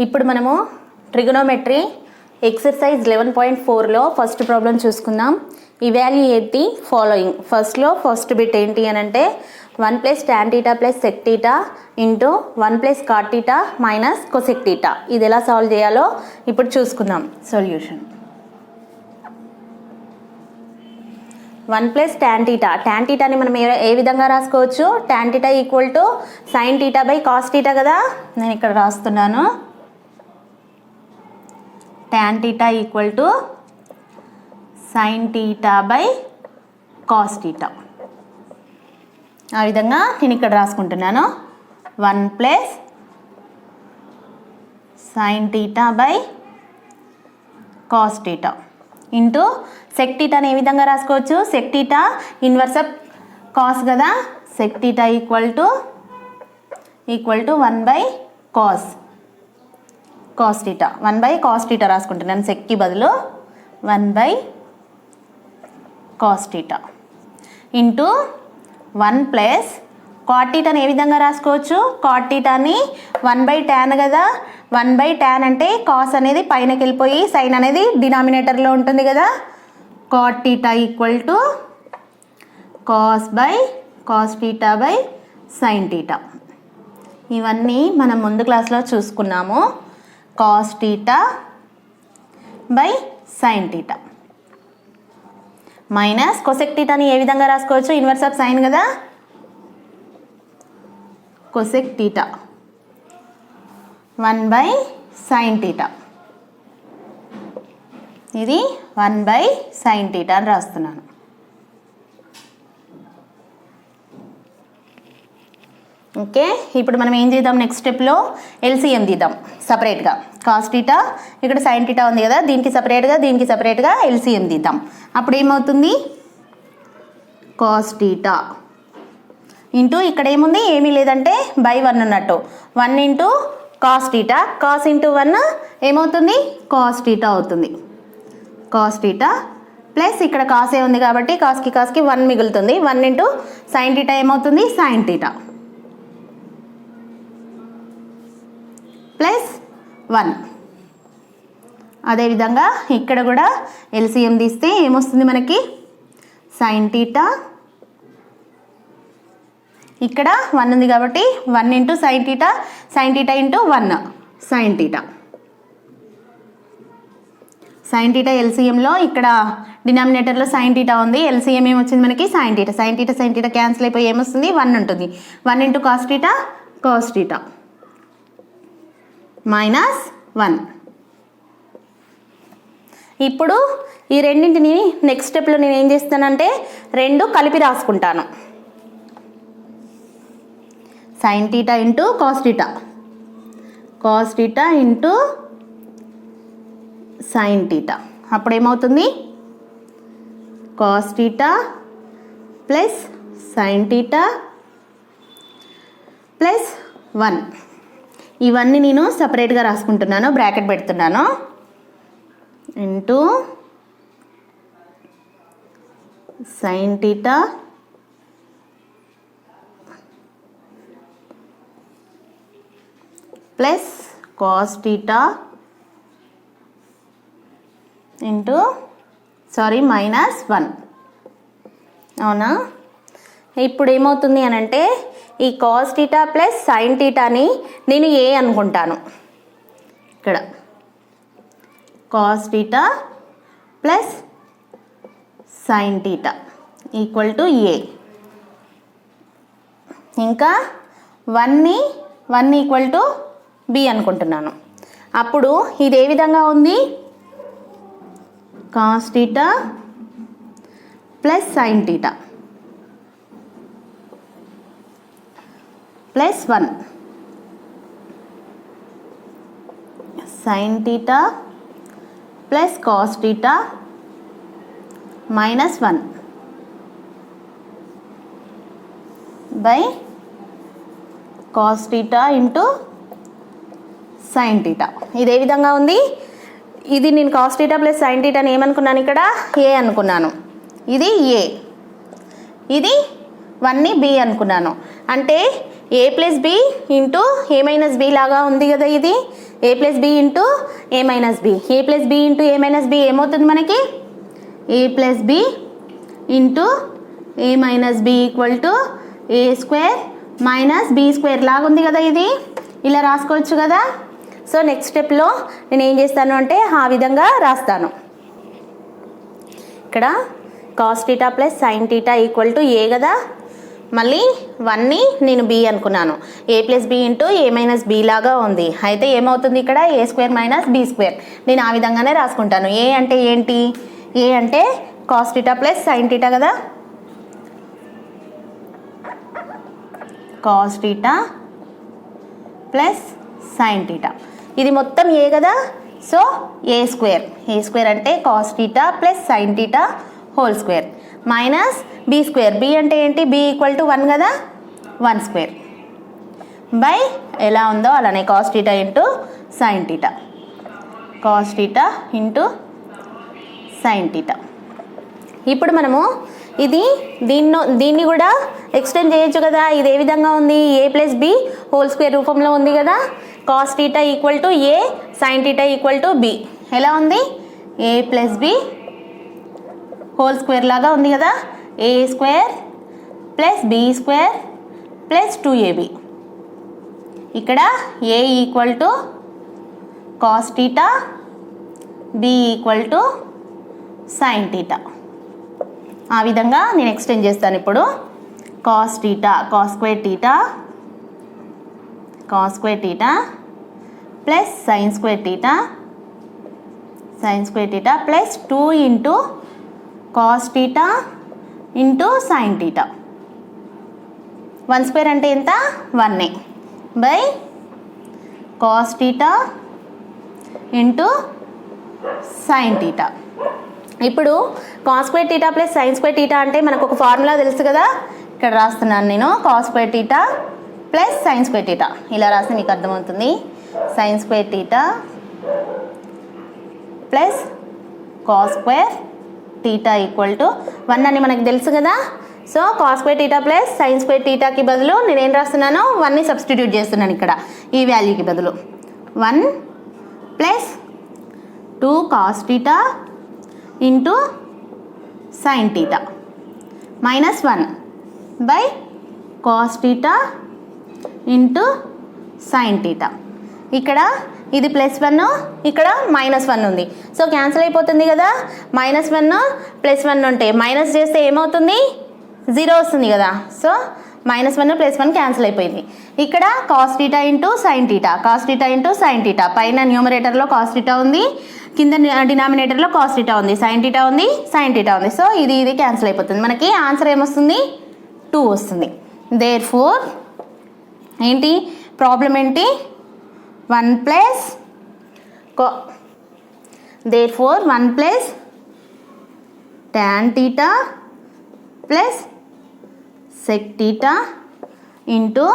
ఇప్పుడు మనము trigonometry exercise 11.4లో first problem చూసుకుందాం. Evaluate the following. First bit ఏంటి అని అంటే 1 + tan θ + sec θ into 1 + cot θ minus cosec θ. ఇది ఎలా సాల్వ్ చేయాలో ఇప్పుడు చూసుకుందాం. Solution 1 + tan θ. tan θని మనం ఏ విధంగా రాసుకోవచ్చు? tan θ = sin θ / cos θ కదా. నేను ఇక్కడ రాస్తున్నాను. tan θ = sin θ / cos θ. ఆ విధంగా నేను ఇక్కడ రాసుకుంటున్నాను. 1 + sin θ / cos θ ఇంటూ sec θని ఏ విధంగా రాసుకోవచ్చు? sec θ ఇన్వర్స్ ఆఫ్ cos కదా. sec θ = 1/cos θ. 1/cos θ రాసుకుంటున్నాను. సెక్కి బదులు 1/cos θ ఇంటూ 1 + cot θని ఏ విధంగా రాసుకోవచ్చు? cot θని 1/tan కదా. 1/tan అంటే cos అనేది పైనకి వెళ్ళిపోయి sin అనేది డినామినేటర్లో ఉంటుంది కదా. cot θ = cos θ sin θ. ఇవన్నీ మనం ముందు క్లాస్లో చూసుకున్నాము. cos θ sin θ మైనస్ cosec θని ఏ విధంగా రాసుకోవచ్చు? ఇన్వర్స్ ఆఫ్ సైన్ కదా. cosec θ 1/sin θ. ఇది 1/sin θ అని రాస్తున్నాను. ఓకే, ఇప్పుడు మనం ఏం చేద్దాం? నెక్స్ట్ స్టెప్లో ఎల్సిఎం తీద్దాం సపరేట్గా. కాస్ θ ఇక్కడ sin θ ఉంది కదా, దీనికి సపరేట్గా ఎల్సిఎం తీద్దాం. అప్పుడు ఏమవుతుంది? కాస్ θ ఇంటూ ఇక్కడ ఏముంది? ఏమీ లేదంటే /1 ఉన్నట్టు. 1 × cos θ. cos × 1 ఏమవుతుంది? cos θ అవుతుంది. cos θ ప్లస్ ఇక్కడ కాసే ఉంది కాబట్టి కాస్కి 1 మిగులుతుంది. 1 × sin θ ఏమవుతుంది? sin θ plus 1. అదేవిధంగా ఇక్కడ కూడా ఎల్సిఎం తీస్తే ఏమొస్తుంది మనకి? sin θ ఇక్కడ 1 ఉంది కాబట్టి 1 × sin θ sin θ × 1 sin θ. sin θ ఎల్సిఎంలో ఇక్కడ డినామినేటర్లో sin θ ఉంది. ఎల్సిఎం ఏమొచ్చింది మనకి? sin θ క్యాన్సిల్ అయిపోయి ఏమొస్తుంది? 1 ఉంటుంది. 1 × cos θ మైనస్ 1. ఇప్పుడు ఈ రెండింటిని నెక్స్ట్ స్టెప్లో నేను ఏం చేస్తానంటే రెండు కలిపి రాసుకుంటాను. sin θ × cos θ cos θ × sin θ. అప్పుడు ఏమవుతుంది? cos θ plus sin θ plus 1. ఇవన్నీ నేను సపరేట్గా రాసుకుంటున్నాను, బ్రాకెట్ పెడుతున్నాను. Into sin θ plus cos θ into minus 1. అవునా? ఇప్పుడు ఏమవుతుంది అని అంటే ఈ cos θ ప్లస్ sin θని నేను ఏ అనుకుంటాను. ఇక్కడ cos θ ప్లస్ sin θ = ఏ. ఇంకా 1 = బి అనుకుంటున్నాను. అప్పుడు ఇది ఏ విధంగా ఉంది? cos θ plus sin θ plus 1 sin θ plus cos θ minus 1 cos θ into sin θ. ఇది ఏ విధంగా ఉంది? ఇది నేను cos θ ప్లస్ sin θ అని ఏమనుకున్నాను? ఇక్కడ ఏ అనుకున్నాను. ఇది ఏ, ఇది 1ని బి అనుకున్నాను. అంటే A plus B into A minus B లాగా ఉంది కదా ఇది. A plus B into A minus B. A plus B into A minus B ఏమవుతుంది మనకి? A plus B into A minus B equal to A square minus B square లాగా ఉంది కదా ఇది. ఇలా రాసుకోవచ్చు కదా. సో నెక్స్ట్ స్టెప్లో నేను ఏం చేస్తాను అంటే ఆ విధంగా రాస్తాను. ఇక్కడ cos theta plus sine theta equal to A కదా. మళ్ళీ 1ని నేను బి అనుకున్నాను. A plus B into A minus B లాగా ఉంది. అయితే ఏమవుతుంది ఇక్కడ? A square minus B square. నేను ఆ విధంగానే రాసుకుంటాను. ఏ అంటే ఏంటి? ఏ అంటే cos theta plus sine theta కదా. Cos theta plus sine theta ఇది మొత్తం ఏ కదా. So A square. A square అంటే cos theta plus sine theta whole square minus B square. B అంటే ఏంటి? బి ఈక్వల్ టు 1 కదా. 1 square by ఎలా ఉందో అలానే cos theta into sine theta. Cos theta into sine theta. ఇప్పుడు మనము దీన్ని కూడా ఎక్స్టెండ్ చేయొచ్చు కదా. ఇది ఏ విధంగా ఉంది? A plus B whole square రూపంలో ఉంది కదా. Cos theta equal to A, sine theta equal to B. ఎలా ఉంది? A plus B whole square లాగా ఉంది కదా. A square plus B square plus 2ab. ఇక్కడ A equal to cos theta, B equal to sine theta. ఆ విధంగా నేను extend చేస్తాను. ఇప్పుడు cos theta, cos square theta, cos square theta plus sine square theta, sine square theta plus 2 into cos theta into sine theta. 1 square అంటే ఎంత? 1 by cos theta into sine theta. ఇప్పుడు cos square theta plus sine square theta అంటే మనకు ఒక formula తెలుసు కదా. ఇక్కడ రాస్తున్నాను నేను. Cos square theta plus sine square theta. ఇలా రాస్తే మీకు అర్థమవుతుంది. Sine square theta plus cos square theta equal to 1 అని మనకు తెలుసు కదా. So cos square theta plus sine square టీటాకి బదులు నేను ఏం రాస్తున్నాను? 1ని సబ్స్టిట్యూట్ చేస్తున్నాను ఇక్కడ ఈ వాల్యూకి బదులు. 1 plus 2 cos theta into sine theta minus 1 by cos theta into sine theta. ఇక్కడ ఇది +1, ఇక్కడ -1 ఉంది. సో క్యాన్సిల్ అయిపోతుంది కదా. -1 +1 ఉంటే మైనస్ చేస్తే ఏమవుతుంది? 0 వస్తుంది కదా. సో -1 +1 క్యాన్సిల్ అయిపోయింది. ఇక్కడ cos theta into sine theta, cos theta into sine theta. పైన న్యూమరేటర్లో కాస్ టీటా ఉంది, కింద డినామినేటర్లో కాస్ టీటా ఉంది, సైన్ టీటా ఉంది, సైన్ టీటా ఉంది. సో ఇది క్యాన్సిల్ అయిపోతుంది. మనకి ఆన్సర్ ఏమొస్తుంది? 2 వస్తుంది. దేర్ఫోర్ ఏంటి ప్రాబ్లం ఏంటి? 1 plus therefore 1 plus tan theta plus sec theta into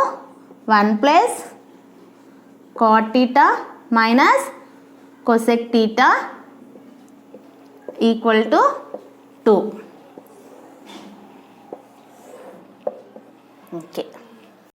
1 plus cot theta minus cosec theta equal to 2. Okay.